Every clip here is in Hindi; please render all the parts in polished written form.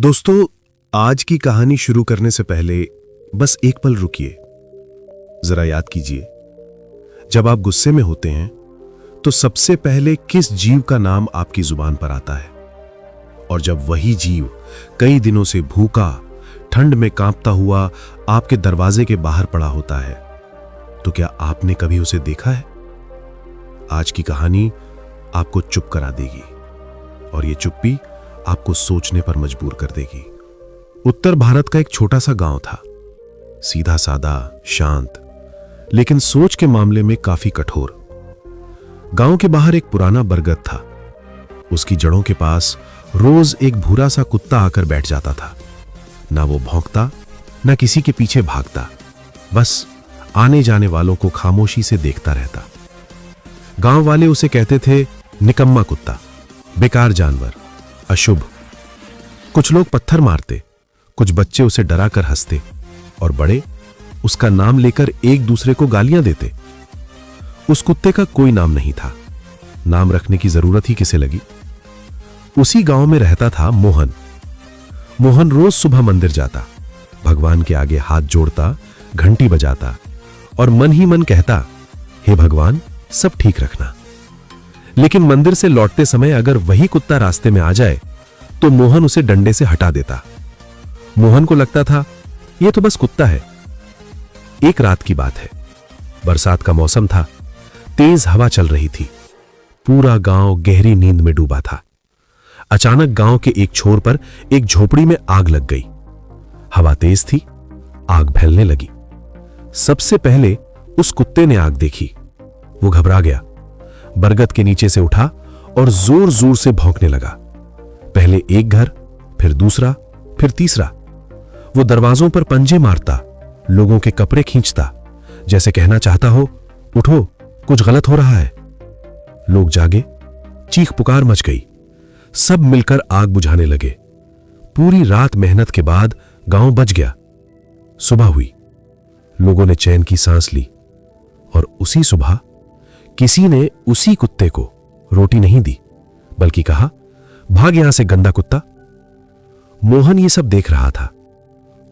दोस्तों, आज की कहानी शुरू करने से पहले बस एक पल रुकिए। जरा याद कीजिए, जब आप गुस्से में होते हैं तो सबसे पहले किस जीव का नाम आपकी जुबान पर आता है? और जब वही जीव कई दिनों से भूखा, ठंड में कांपता हुआ आपके दरवाजे के बाहर पड़ा होता है, तो क्या आपने कभी उसे देखा है? आज की कहानी आपको चुप करा देगी और ये चुप्पी आपको सोचने पर मजबूर कर देगी। उत्तर भारत का एक छोटा सा गांव था, सीधा सादा, शांत, लेकिन सोच के मामले में काफी कठोर। गांव के बाहर एक पुराना बरगद था। उसकी जड़ों के पास रोज एक भूरा सा कुत्ता आकर बैठ जाता था। ना वो भौंकता, ना किसी के पीछे भागता, बस आने जाने वालों को खामोशी से देखता रहता। गांव वाले उसे कहते थे निकम्मा कुत्ता, बेकार जानवर, अशुभ। कुछ लोग पत्थर मारते, कुछ बच्चे उसे डरा कर हंसते और बड़े उसका नाम लेकर एक दूसरे को गालियां देते। उस कुत्ते का कोई नाम नहीं था, नाम रखने की जरूरत ही किसे लगी। उसी गांव में रहता था मोहन। मोहन रोज सुबह मंदिर जाता, भगवान के आगे हाथ जोड़ता, घंटी बजाता और मन ही मन कहता, हे भगवान, सब ठीक रखना। लेकिन मंदिर से लौटते समय अगर वही कुत्ता रास्ते में आ जाए तो मोहन उसे डंडे से हटा देता। मोहन को लगता था यह तो बस कुत्ता है। एक रात की बात है, बरसात का मौसम था, तेज हवा चल रही थी। पूरा गांव गहरी नींद में डूबा था। अचानक गांव के एक छोर पर एक झोपड़ी में आग लग गई। हवा तेज थी, आग फैलने लगी। सबसे पहले उस कुत्ते ने आग देखी। वो घबरा गया, बरगद के नीचे से उठा और जोर जोर से भौंकने लगा। पहले एक घर, फिर दूसरा, फिर तीसरा। वो दरवाजों पर पंजे मारता, लोगों के कपड़े खींचता, जैसे कहना चाहता हो, उठो, कुछ गलत हो रहा है। लोग जागे, चीख पुकार मच गई। सब मिलकर आग बुझाने लगे। पूरी रात मेहनत के बाद गांव बच गया। सुबह हुई, लोगों ने चैन की सांस ली और उसी सुबह किसी ने उसी कुत्ते को रोटी नहीं दी, बल्कि कहा, भाग यहां से गंदा कुत्ता। मोहन ये सब देख रहा था।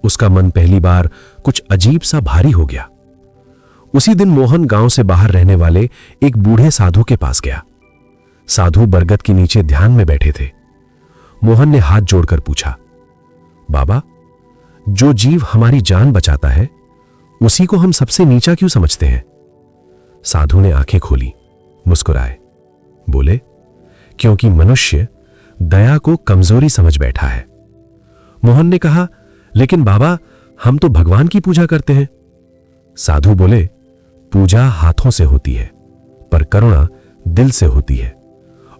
उसका मन पहली बार कुछ अजीब सा भारी हो गया। उसी दिन मोहन गांव से बाहर रहने वाले एक बूढ़े साधु के पास गया। साधु बरगद के नीचे ध्यान में बैठे थे। मोहन ने हाथ जोड़कर पूछा, बाबा, जो जीव हमारी जान बचाता है उसी को हम सबसे नीचा क्यों समझते हैं? साधु ने आंखें खोली, मुस्कुराए, बोले, क्योंकि मनुष्य दया को कमजोरी समझ बैठा है। मोहन ने कहा, लेकिन बाबा, हम तो भगवान की पूजा करते हैं। साधु बोले, पूजा हाथों से होती है, पर करुणा दिल से होती है,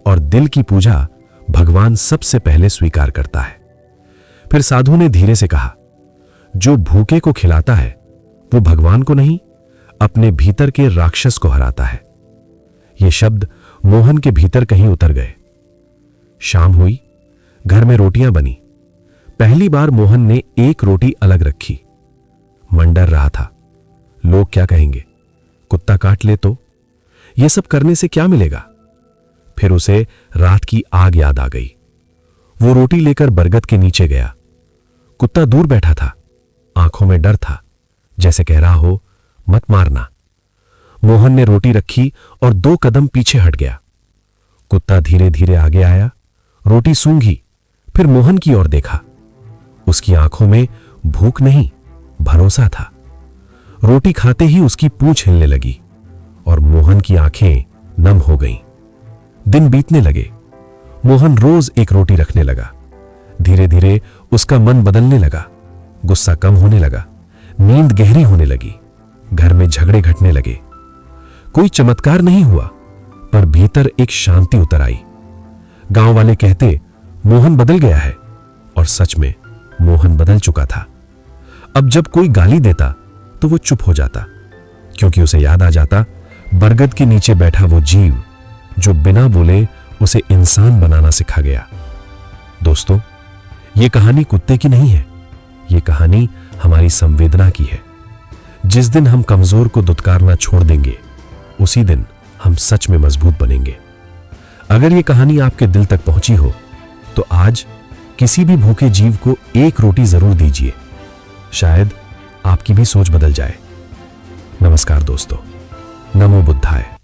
और दिल की पूजा भगवान सबसे पहले स्वीकार करता है। फिर साधु ने धीरे से कहा, जो भूखे को खिलाता है वो भगवान को नहीं, अपने भीतर के राक्षस को हराता है। ये शब्द मोहन के भीतर कहीं उतर गए। शाम हुई, घर में रोटियां बनी। पहली बार मोहन ने एक रोटी अलग रखी। मन डर रहा था, लोग क्या कहेंगे, कुत्ता काट ले तो, यह सब करने से क्या मिलेगा? फिर उसे रात की आग याद आ गई। वो रोटी लेकर बरगद के नीचे गया। कुत्ता दूर बैठा था, आंखों में डर था, जैसे कह रहा हो, मत मारना। मोहन ने रोटी रखी और 2 कदम पीछे हट गया। कुत्ता धीरे धीरे आगे आया, रोटी सूंघी, फिर मोहन की ओर देखा। उसकी आंखों में भूख नहीं, भरोसा था। रोटी खाते ही उसकी पूंछ हिलने लगी और मोहन की आंखें नम हो गईं। दिन बीतने लगे। मोहन रोज एक रोटी रखने लगा। धीरे धीरे उसका मन बदलने लगा, गुस्सा कम होने लगा, नींद गहरी होने लगी, घर में झगड़े घटने लगे। कोई चमत्कार नहीं हुआ, पर भीतर एक शांति उतर आई। गांव वाले कहते, मोहन बदल गया है, और सच में मोहन बदल चुका था। अब जब कोई गाली देता तो वो चुप हो जाता, क्योंकि उसे याद आ जाता बरगद के नीचे बैठा वो जीव जो बिना बोले उसे इंसान बनाना सिखा गया। दोस्तों, ये कहानी कुत्ते की नहीं है, ये कहानी हमारी संवेदना की है। जिस दिन हम कमजोर को दुत्कारना छोड़ देंगे, उसी दिन हम सच में मजबूत बनेंगे। अगर ये कहानी आपके दिल तक पहुंची हो तो आज किसी भी भूखे जीव को एक रोटी जरूर दीजिए, शायद आपकी भी सोच बदल जाए। नमस्कार दोस्तों, नमो बुद्धाय।